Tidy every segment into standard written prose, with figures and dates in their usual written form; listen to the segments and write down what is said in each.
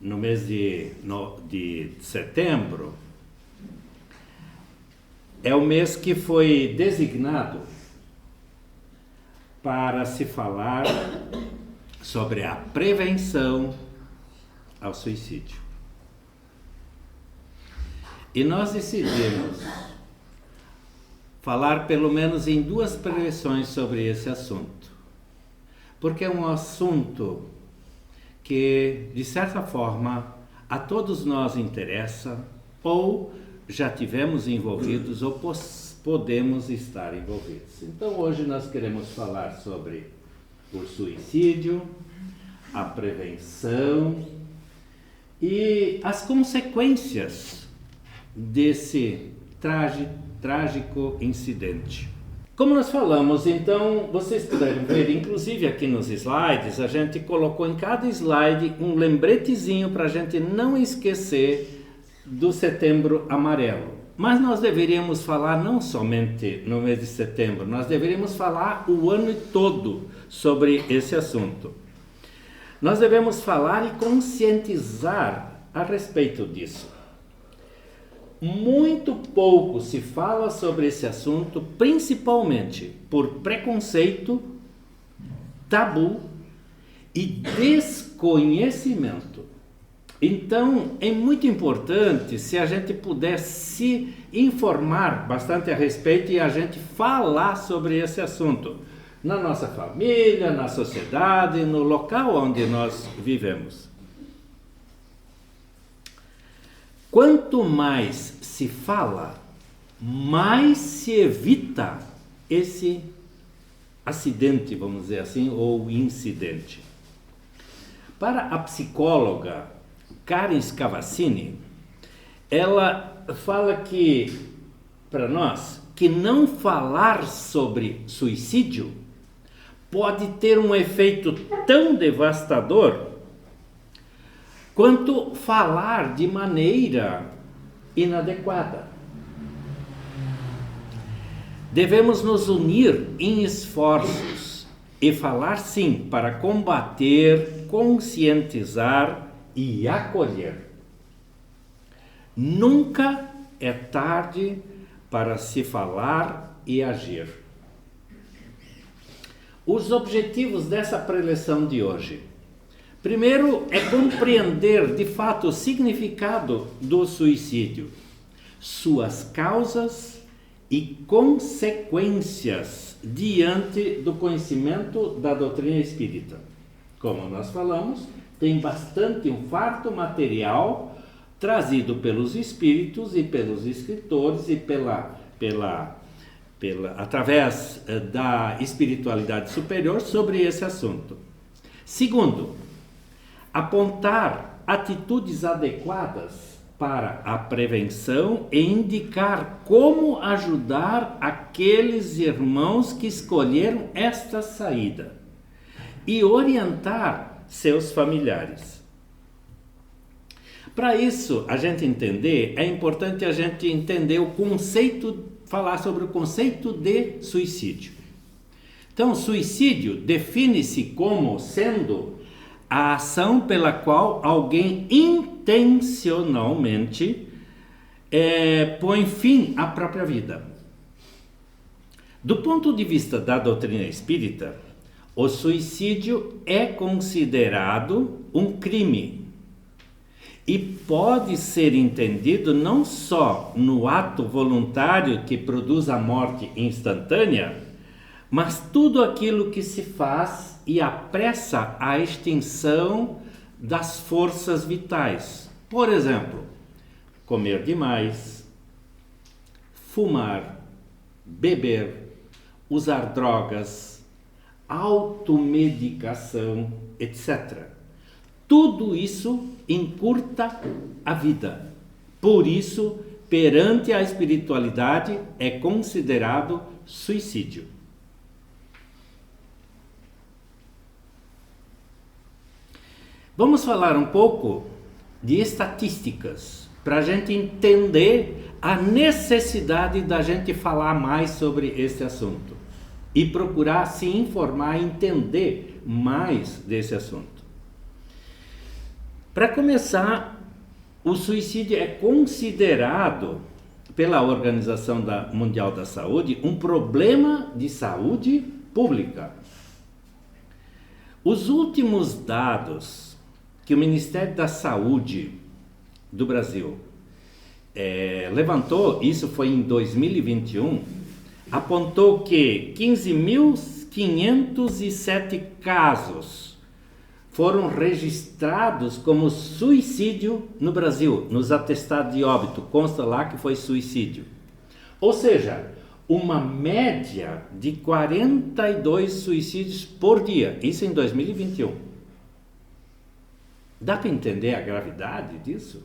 no mês de setembro, é o mês que foi designado para se falar sobre a prevenção ao suicídio. E nós decidimos falar pelo menos em 2 preleções sobre esse assunto, porque é um assunto que, de certa forma, a todos nós interessa, ou já tivemos envolvidos, ou podemos estar envolvidos. Então, hoje nós queremos falar sobre o suicídio, a prevenção e as consequências desse trágico incidente. Como nós falamos, então, vocês puderam ver, inclusive aqui nos slides, a gente colocou em cada slide um lembretezinho para a gente não esquecer do Setembro Amarelo. Mas nós deveríamos falar não somente no mês de setembro, nós deveríamos falar o ano todo sobre esse assunto. Nós devemos falar e conscientizar a respeito disso. Muito pouco se fala sobre esse assunto, principalmente por preconceito, tabu e desconhecimento. Então, é muito importante se a gente puder se informar bastante a respeito e a gente falar sobre esse assunto na nossa família, na sociedade, no local onde nós vivemos. Quanto mais se fala, mais se evita esse acidente, vamos dizer assim, ou incidente. Para a psicóloga Karen Scavassini, ela fala que, para nós, que não falar sobre suicídio pode ter um efeito tão devastador quanto falar de maneira inadequada. Devemos nos unir em esforços e falar sim para combater, conscientizar e acolher. Nunca é tarde para se falar e agir. Os objetivos dessa preleção de hoje. Primeiro é compreender de fato o significado do suicídio, suas causas e consequências diante do conhecimento da doutrina espírita. Como nós falamos, tem bastante um farto material trazido pelos espíritos e pelos escritores e através da espiritualidade superior sobre esse assunto. Segundo, apontar atitudes adequadas para a prevenção e indicar como ajudar aqueles irmãos que escolheram esta saída e orientar seus familiares. Para isso, a gente entender, é importante a gente entender o conceito, falar sobre o conceito de suicídio. Então, suicídio define-se como sendo a ação pela qual alguém intencionalmente põe fim à própria vida. Do ponto de vista da doutrina espírita, o suicídio é considerado um crime e pode ser entendido não só no ato voluntário que produz a morte instantânea, mas tudo aquilo que se faz e apressa a extinção das forças vitais. Por exemplo, comer demais, fumar, beber, usar drogas, automedicação, etc. Tudo isso encurta a vida. Por isso, perante a espiritualidade, é considerado suicídio. Vamos falar um pouco de estatísticas, para a gente entender a necessidade da gente falar mais sobre esse assunto e procurar se informar e entender mais desse assunto. Para começar, o suicídio é considerado pela Organização Mundial da Saúde um problema de saúde pública. Os últimos dados que o Ministério da Saúde do Brasil levantou, isso foi em 2021, apontou que 15.507 casos foram registrados como suicídio no Brasil, nos atestados de óbito, consta lá que foi suicídio. Ou seja, uma média de 42 suicídios por dia, isso em 2021. Dá para entender a gravidade disso?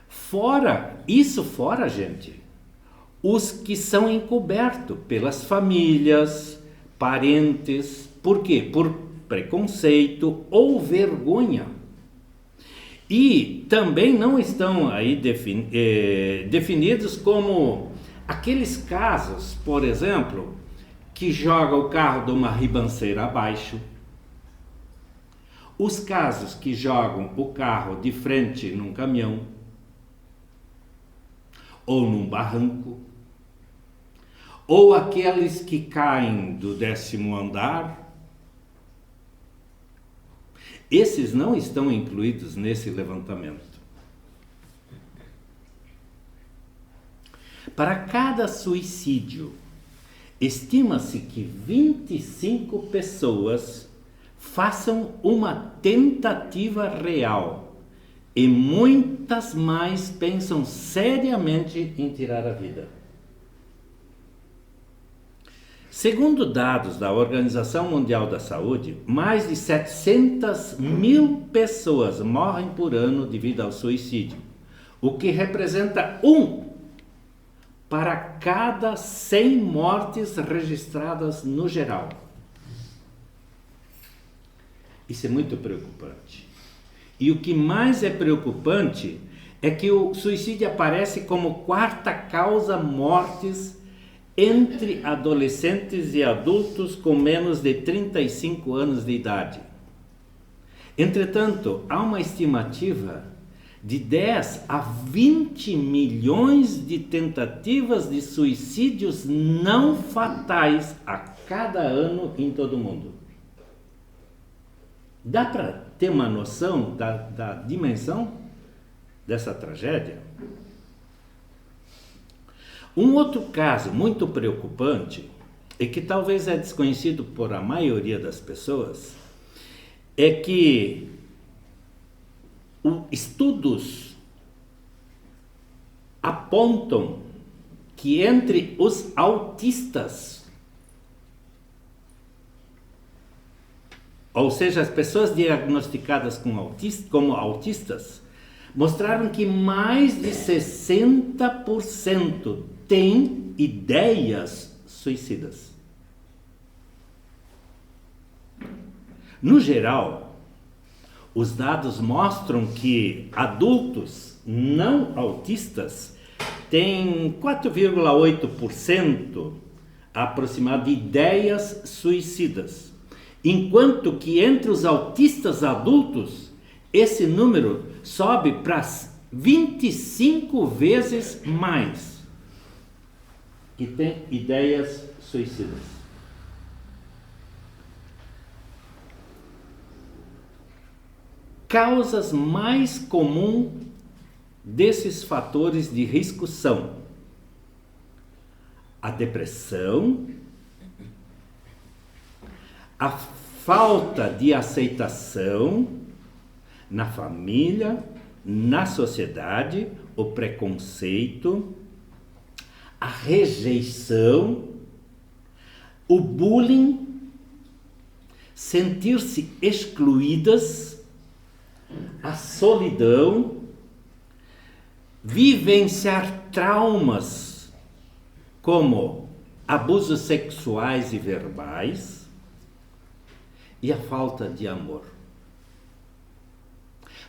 Fora, gente, os que são encobertos pelas famílias, parentes, por quê? Por preconceito ou vergonha. E também não estão aí definidos como aqueles casos, por exemplo, que joga o carro de uma ribanceira abaixo, os casos que jogam o carro de frente num caminhão ou num barranco, ou aqueles que caem do 10º andar. Esses não estão incluídos nesse levantamento. Para cada suicídio, estima-se que 25 pessoas façam uma tentativa real e muitas mais pensam seriamente em tirar a vida. Segundo dados da Organização Mundial da Saúde, mais de 700.000 pessoas morrem por ano devido ao suicídio, o que representa 1 para cada 100 mortes registradas no geral. Isso é muito preocupante. E o que mais é preocupante é que o suicídio aparece como 4ª causa mortes entre adolescentes e adultos com menos de 35 anos de idade. Entretanto, há uma estimativa de 10 a 20 milhões de tentativas de suicídios não fatais a cada ano em todo o mundo. Dá para ter uma noção da dimensão dessa tragédia? Um outro caso muito preocupante, e que talvez é desconhecido por a maioria das pessoas, é que estudos apontam que entre os autistas, ou seja, as pessoas diagnosticadas como autistas, mostraram que mais de 60% têm ideias suicidas. No geral, os dados mostram que adultos não autistas têm 4,8% aproximado de ideias suicidas, enquanto que entre os autistas adultos esse número sobe para 25 vezes mais que tem ideias suicidas. Causas mais comuns desses fatores de risco são a depressão, a falta de aceitação na família, na sociedade, o preconceito, a rejeição, o bullying, sentir-se excluídas, a solidão, vivenciar traumas como abusos sexuais e verbais e a falta de amor.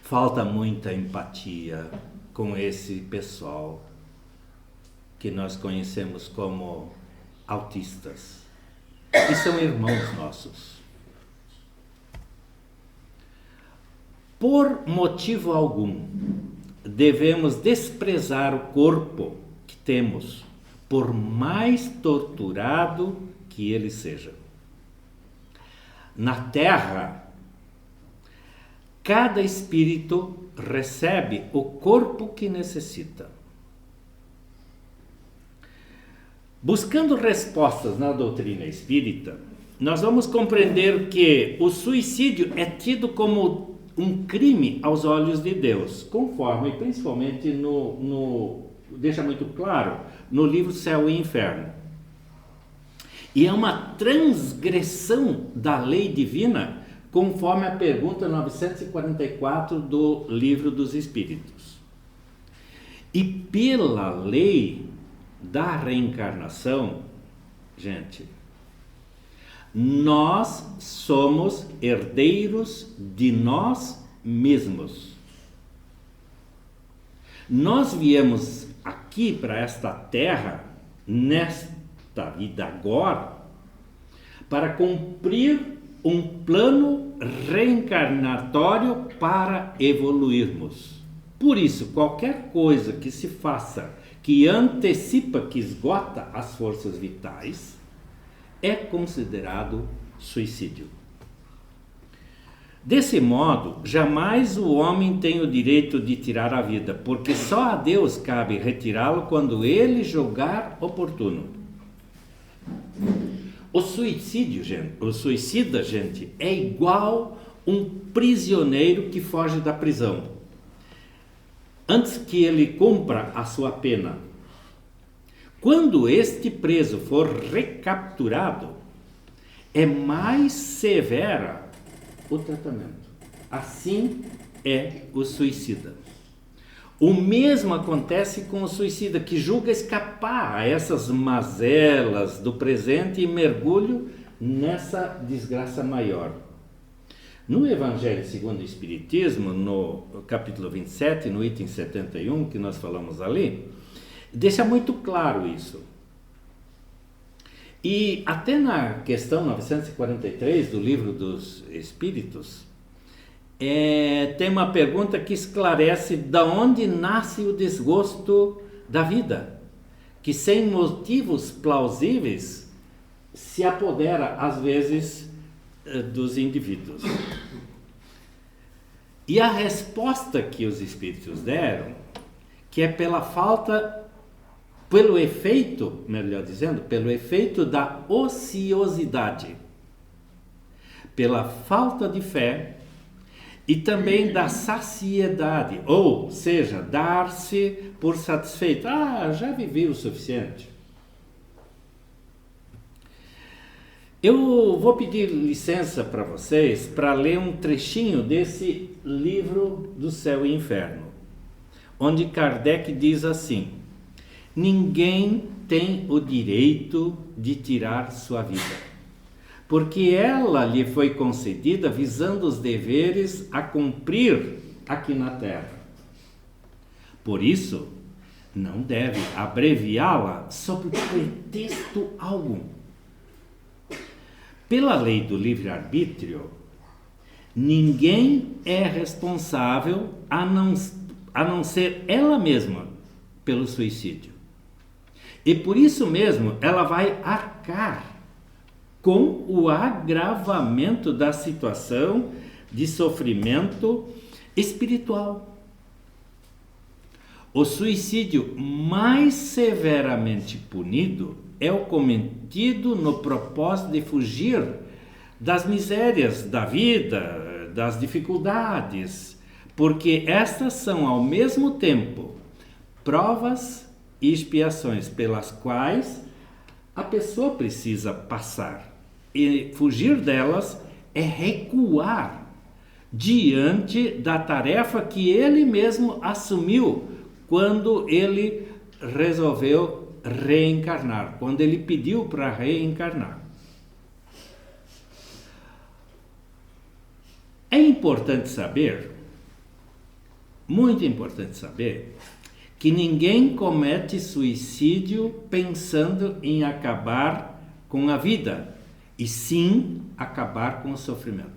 Falta muita empatia com esse pessoal que nós conhecemos como autistas, que são irmãos nossos. Por motivo algum, devemos desprezar o corpo que temos, por mais torturado que ele seja. Na Terra, cada espírito recebe o corpo que necessita. Buscando respostas na doutrina espírita, nós vamos compreender que o suicídio é tido como um crime aos olhos de Deus, conforme principalmente deixa muito claro no livro Céu e Inferno. E é uma transgressão da lei divina, conforme a pergunta 944 do Livro dos Espíritos. E pela lei da reencarnação, gente, nós somos herdeiros de nós mesmos. Nós viemos aqui para esta terra, nesta vida agora, para cumprir um plano reencarnatório para evoluirmos. Por isso, qualquer coisa que se faça que antecipa, que esgota as forças vitais, é considerado suicídio. Desse modo, jamais o homem tem o direito de tirar a vida, porque só a Deus cabe retirá-lo quando ele julgar oportuno. O suicida, gente, é igual um prisioneiro que foge da prisão. Antes que ele cumpra a sua pena. Quando este preso for recapturado, é mais severa o tratamento. Assim é o suicida. O mesmo acontece com o suicida, que julga escapar a essas mazelas do presente e mergulho nessa desgraça maior. No Evangelho segundo o Espiritismo, no capítulo 27, no item 71, que nós falamos ali, deixa muito claro isso. E até na questão 943 do Livro dos Espíritos, tem uma pergunta que esclarece de onde nasce o desgosto da vida, que sem motivos plausíveis se apodera às vezes dos indivíduos. E a resposta que os espíritos deram, que é pelo efeito, melhor dizendo, pelo efeito da ociosidade, pela falta de fé e também da saciedade, ou seja, dar-se por satisfeito. Já vivi o suficiente. Eu vou pedir licença para vocês para ler um trechinho desse livro do Céu e Inferno, onde Kardec diz assim: ninguém tem o direito de tirar sua vida, porque ela lhe foi concedida visando os deveres a cumprir aqui na Terra. Por isso, não deve abreviá-la sob pretexto algum. Pela lei do livre-arbítrio, ninguém é responsável a não ser ela mesma pelo suicídio. E por isso mesmo ela vai arcar com o agravamento da situação de sofrimento espiritual. O suicídio mais severamente punido é o cometido no propósito de fugir das misérias da vida, das dificuldades, porque estas são ao mesmo tempo provas e expiações pelas quais a pessoa precisa passar. E fugir delas é recuar diante da tarefa que ele mesmo assumiu quando ele resolveu reencarnar, quando ele pediu para reencarnar. É importante saber, muito importante saber, que ninguém comete suicídio pensando em acabar com a vida, e sim acabar com o sofrimento.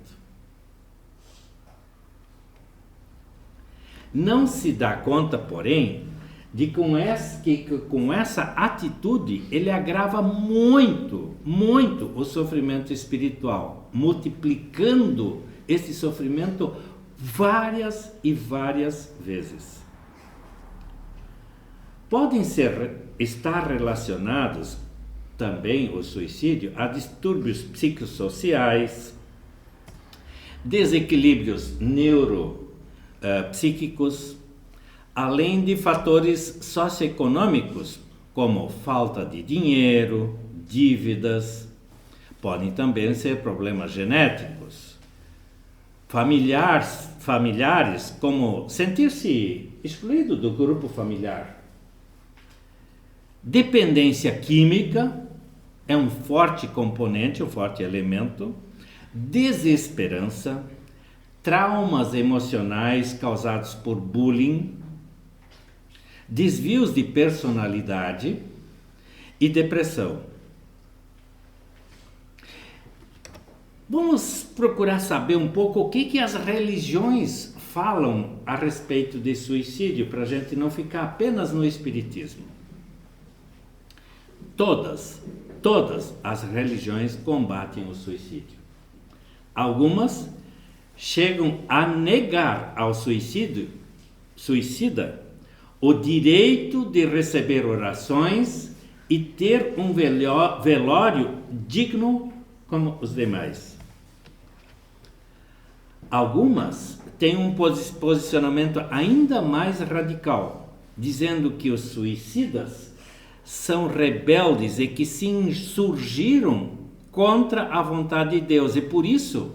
não se dá conta, porém, de que com essa atitude ele agrava muito, muito o sofrimento espiritual, multiplicando esse sofrimento várias e várias vezes. Podem estar relacionados também o suicídio a distúrbios psicossociais, desequilíbrios neuropsíquicos, além de fatores socioeconômicos, como falta de dinheiro, dívidas. Podem também ser problemas genéticos, familiares, como sentir-se excluído do grupo familiar. Dependência química é um forte componente, um forte elemento. Desesperança, traumas emocionais causados por bullying, desvios de personalidade e depressão. Vamos procurar saber um pouco o que as religiões falam a respeito de suicídio, para a gente não ficar apenas no espiritismo. Todas as religiões combatem o suicídio. Algumas chegam a negar ao suicida o direito de receber orações e ter um velório digno como os demais. Algumas têm um posicionamento ainda mais radical, dizendo que os suicidas são rebeldes e que se insurgiram contra a vontade de Deus e por isso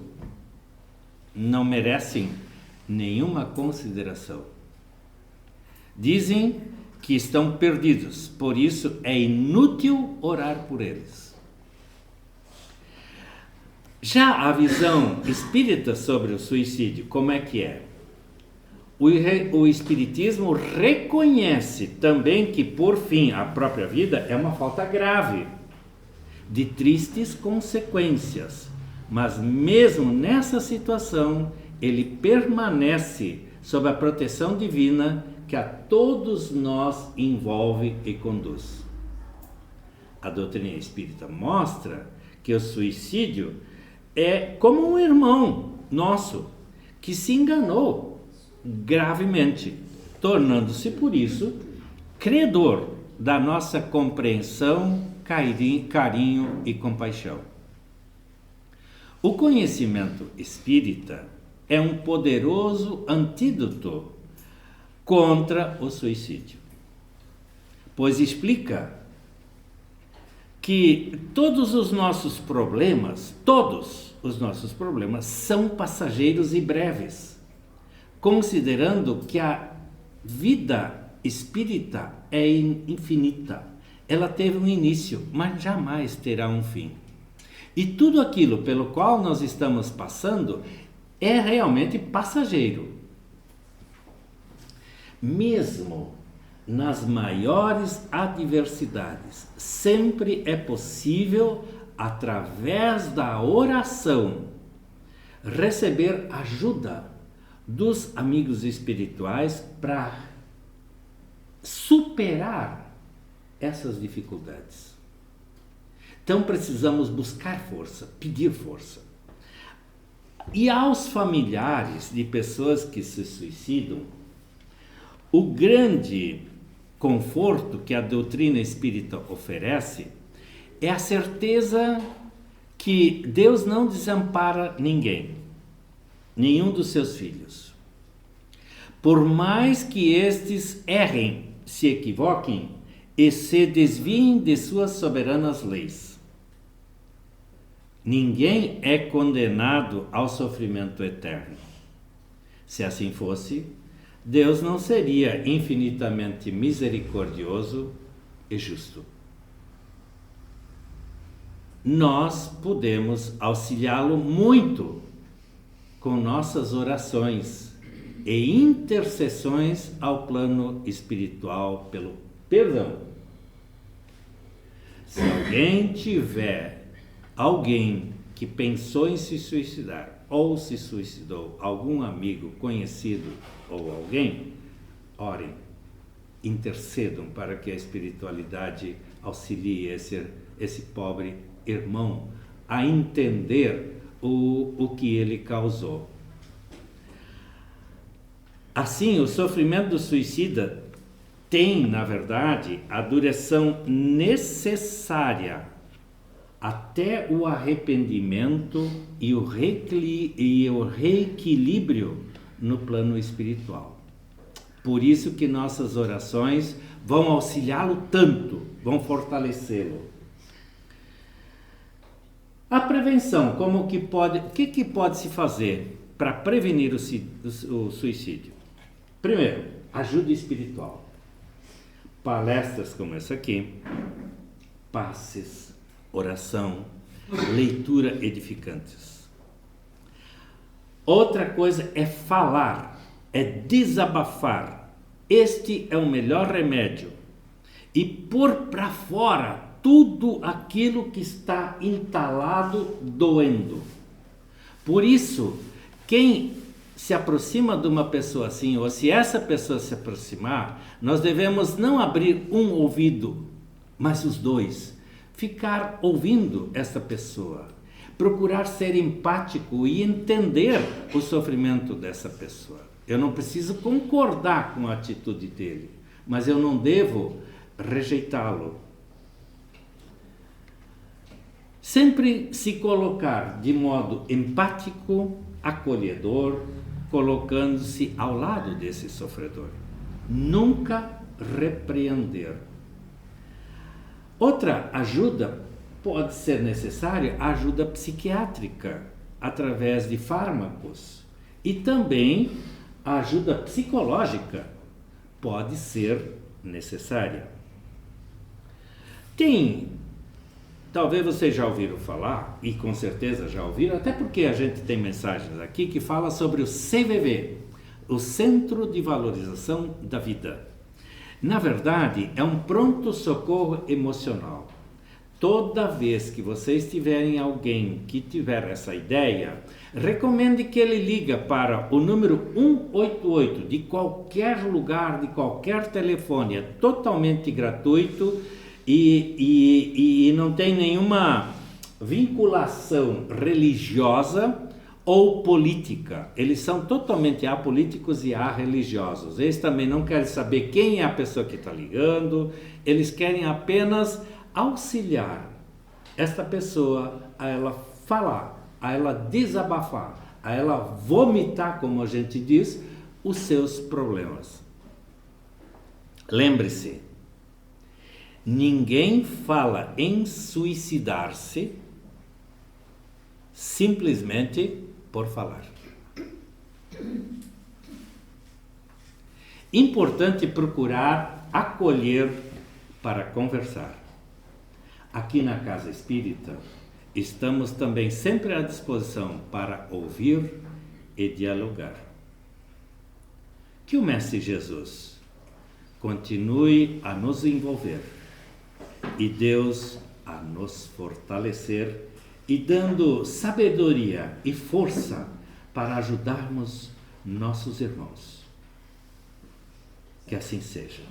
não merecem nenhuma consideração. Dizem que estão perdidos, por isso é inútil orar por eles. Já a visão espírita sobre o suicídio, como é que é? O espiritismo reconhece também que, por fim, a própria vida é uma falta grave, de tristes consequências, mas mesmo nessa situação, ele permanece sob a proteção divina que a todos nós envolve e conduz. A doutrina espírita mostra que o suicídio é como um irmão nosso que se enganou gravemente, tornando-se por isso credor da nossa compreensão, carinho e compaixão. O conhecimento espírita é um poderoso antídoto contra o suicídio, pois explica que todos os nossos problemas são passageiros e breves, considerando que a vida espírita é infinita. Ela teve um início, mas jamais terá um fim. E tudo aquilo pelo qual nós estamos passando é realmente passageiro. Mesmo nas maiores adversidades, sempre é possível, através da oração, receber ajuda dos amigos espirituais para superar essas dificuldades. Então precisamos buscar força, pedir força. E aos familiares de pessoas que se suicidam, o grande conforto que a doutrina espírita oferece é a certeza que Deus não desampara ninguém, nenhum dos seus filhos. Por mais que estes errem, se equivoquem e se desviem de suas soberanas leis, ninguém é condenado ao sofrimento eterno. Se assim fosse, Deus não seria infinitamente misericordioso e justo. Nós podemos auxiliá-lo muito com nossas orações e intercessões ao plano espiritual pelo perdão. Se alguém tiver alguém que pensou em se suicidar ou se suicidou, algum amigo, conhecido ou alguém, orem, intercedam para que a espiritualidade auxilie esse pobre irmão a entender o que ele causou. Assim, o sofrimento do suicida tem, na verdade, a duração necessária até o arrependimento e o reequilíbrio no plano espiritual. Por isso que nossas orações vão auxiliá-lo tanto, vão fortalecê-lo. A prevenção, o que pode se fazer para prevenir o suicídio? Primeiro, ajuda espiritual. Palestras como essa aqui, passes, oração, leitura edificantes. Outra coisa é falar, é desabafar. Este é o melhor remédio. E pôr para fora tudo aquilo que está entalado, doendo. Por isso, quem se aproxima de uma pessoa assim, ou se essa pessoa se aproximar, nós devemos não abrir um ouvido, mas os dois. Ficar ouvindo essa pessoa. Procurar ser empático e entender o sofrimento dessa pessoa. Eu não preciso concordar com a atitude dele, mas eu não devo rejeitá-lo. Sempre se colocar de modo empático, acolhedor, colocando-se ao lado desse sofredor. Nunca repreender. Outra ajuda pode ser necessária, a ajuda psiquiátrica, através de fármacos. E também a ajuda psicológica pode ser necessária. Talvez vocês já ouviram falar, e com certeza já ouviram, até porque a gente tem mensagens aqui que falam sobre o CVV, o Centro de Valorização da Vida. Na verdade, é um pronto-socorro emocional. Toda vez que vocês tiverem alguém que tiver essa ideia, recomende que ele ligue para o número 188 de qualquer lugar, de qualquer telefone, é totalmente gratuito e não tem nenhuma vinculação religiosa ou política. Eles são totalmente apolíticos e arreligiosos. Eles também não querem saber quem é a pessoa que está ligando, eles querem apenas auxiliar esta pessoa a ela falar, a ela desabafar, a ela vomitar, como a gente diz, os seus problemas. Lembre-se, ninguém fala em suicidar-se simplesmente por falar. Importante procurar acolher para conversar. Aqui na Casa Espírita, estamos também sempre à disposição para ouvir e dialogar. Que o Mestre Jesus continue a nos envolver e Deus a nos fortalecer e dando sabedoria e força para ajudarmos nossos irmãos. Que assim seja.